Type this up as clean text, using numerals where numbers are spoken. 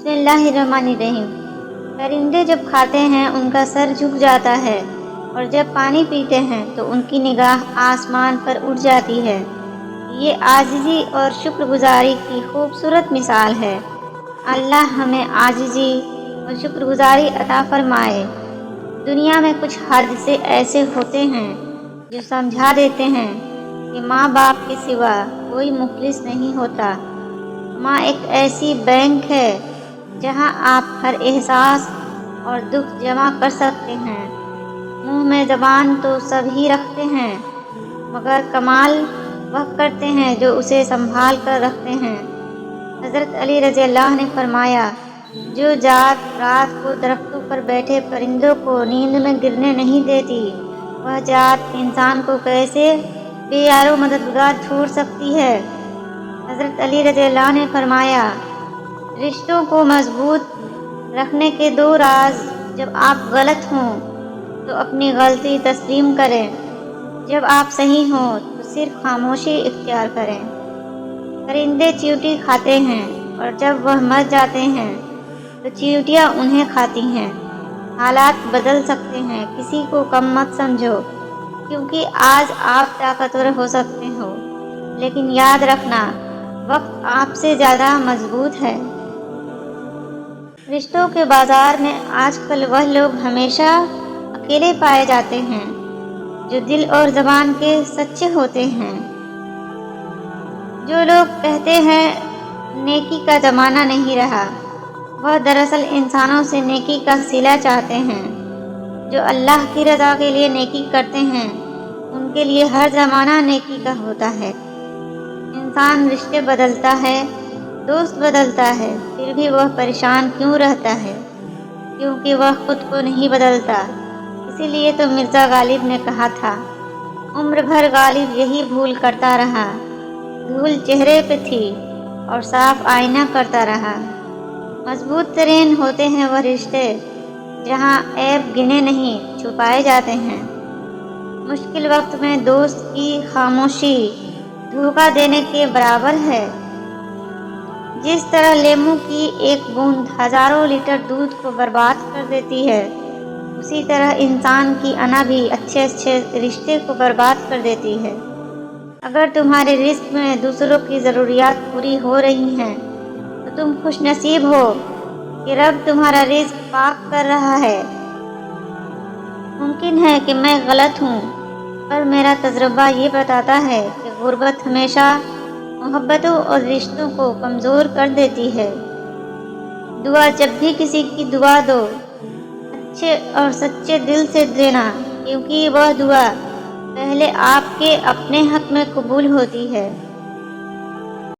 بسم اللہ الرحمن الرحیم۔ پرندے جب کھاتے ہیں ان کا سر جھک جاتا ہے، اور جب پانی پیتے ہیں تو ان کی نگاہ آسمان پر اٹھ جاتی ہے۔ یہ عاجزی اور شکر گزاری کی خوبصورت مثال ہے۔ اللہ ہمیں عاجزی اور شکر گزاری عطا فرمائے۔ دنیا میں کچھ حادثے ایسے ہوتے ہیں جو سمجھا دیتے ہیں کہ ماں باپ کے سوا کوئی مخلص نہیں ہوتا۔ ماں ایک ایسی بینک ہے جہاں آپ ہر احساس اور دکھ جمع کر سکتے ہیں۔ منہ میں زبان تو سب ہی رکھتے ہیں، مگر کمال وہ کرتے ہیں جو اسے سنبھال کر رکھتے ہیں۔ حضرت علی رضی اللہ عنہ نے فرمایا، جو ذات رات کو درختوں پر بیٹھے پرندوں کو نیند میں گرنے نہیں دیتی، وہ ذات انسان کو کیسے بے یار و مددگار چھوڑ سکتی ہے۔ حضرت علی رضی اللہ عنہ نے فرمایا، رشتوں کو مضبوط رکھنے کے 2 راز: جب آپ غلط ہوں تو اپنی غلطی تسلیم کریں، جب آپ صحیح ہوں تو صرف خاموشی اختیار کریں۔ پرندے چیونٹی کھاتے ہیں، اور جب وہ مر جاتے ہیں تو چیونٹیاں انہیں کھاتی ہیں۔ حالات بدل سکتے ہیں، کسی کو کم مت سمجھو، کیونکہ آج آپ طاقتور ہو سکتے ہو، لیکن یاد رکھنا وقت آپ سے زیادہ مضبوط ہے۔ رشتوں کے بازار میں آج کل وہ لوگ ہمیشہ اکیلے پائے جاتے ہیں جو دل اور زبان کے سچے ہوتے ہیں۔ جو لوگ کہتے ہیں نیکی کا زمانہ نہیں رہا، وہ دراصل انسانوں سے نیکی کا صلہ چاہتے ہیں۔ جو اللہ کی رضا کے لیے نیکی کرتے ہیں ان کے لیے ہر زمانہ نیکی کا ہوتا ہے۔ انسان رشتے بدلتا ہے، دوست بدلتا ہے، پھر بھی وہ پریشان کیوں رہتا ہے؟ کیونکہ وہ خود کو نہیں بدلتا۔ اسی لیے تو مرزا غالب نے کہا تھا، عمر بھر غالب یہی بھول کرتا رہا، دھول چہرے پہ تھی اور صاف آئینہ کرتا رہا۔ مضبوط ترین ہوتے ہیں وہ رشتے جہاں عیب گنے نہیں چھپائے جاتے ہیں۔ مشکل وقت میں دوست کی خاموشی دھوکہ دینے کے برابر ہے۔ جس طرح لیموں کی ایک بوند ہزاروں لیٹر دودھ کو برباد کر دیتی ہے، اسی طرح انسان کی انا بھی اچھے رشتے کو برباد کر دیتی ہے۔ اگر تمہارے رزق میں دوسروں کی ضروریات پوری ہو رہی ہیں تو تم خوش نصیب ہو کہ رب تمہارا رزق پاک کر رہا ہے۔ ممکن ہے کہ میں غلط ہوں، پر میرا تجربہ یہ بتاتا ہے کہ غربت ہمیشہ محبتوں اور رشتوں کو کمزور کر دیتی ہے۔ دعا جب بھی کسی کی دعا دو، اچھے اور سچے دل سے دینا، کیونکہ وہ دعا پہلے آپ کے اپنے حق میں قبول ہوتی ہے۔